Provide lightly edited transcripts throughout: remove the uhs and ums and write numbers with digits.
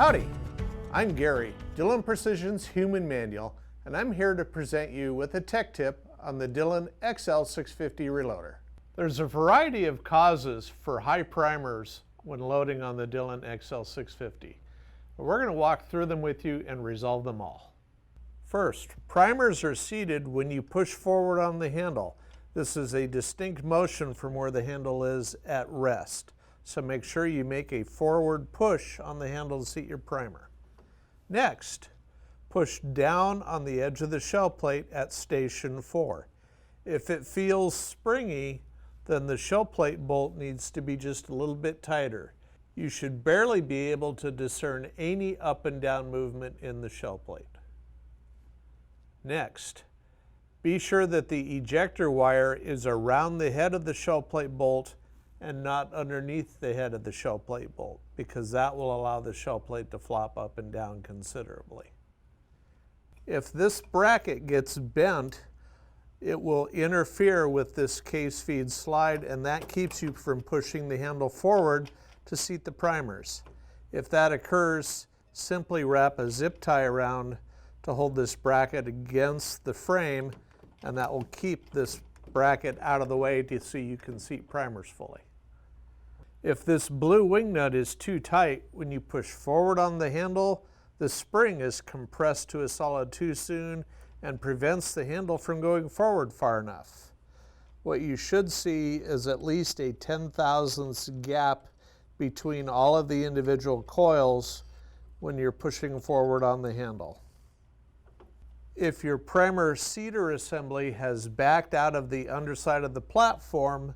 Howdy, I'm Gary, Dillon Precision's Human Manual, and I'm here to present you with a tech tip on the Dillon XL650 reloader. There's a variety of causes for high primers when loading on the Dillon XL650. But we're going to walk through them with you and resolve them all. First, primers are seated when you push forward on the handle. This is a distinct motion from where the handle is at rest. So make sure you make a forward push on the handle to seat your primer. Next, push down on the edge of the shell plate at station 4. If it feels springy, then the shell plate bolt needs to be just a little bit tighter. You should barely be able to discern any up and down movement in the shell plate. Next, be sure that the ejector wire is around the head of the shell plate bolt and not underneath the head of the shell plate bolt, because that will allow the shell plate to flop up and down considerably. If this bracket gets bent, it will interfere with this case feed slide, and that keeps you from pushing the handle forward to seat the primers. If that occurs, simply wrap a zip tie around to hold this bracket against the frame, and that will keep this bracket out of the way so you can seat primers fully. If this blue wing nut is too tight, when you push forward on the handle, the spring is compressed to a solid too soon and prevents the handle from going forward far enough. What you should see is at least a 10/1000ths gap between all of the individual coils when you're pushing forward on the handle. If your primer seater assembly has backed out of the underside of the platform,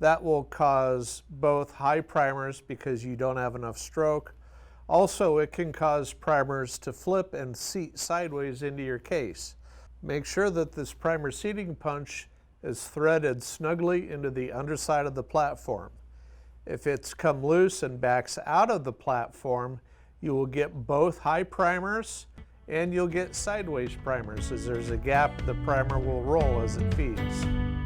that will cause both high primers because you don't have enough stroke. Also, it can cause primers to flip and seat sideways into your case. Make sure that this primer seating punch is threaded snugly into the underside of the platform. If it's come loose and backs out of the platform, you will get both high primers and you'll get sideways primers. As there's a gap, the primer will roll as it feeds.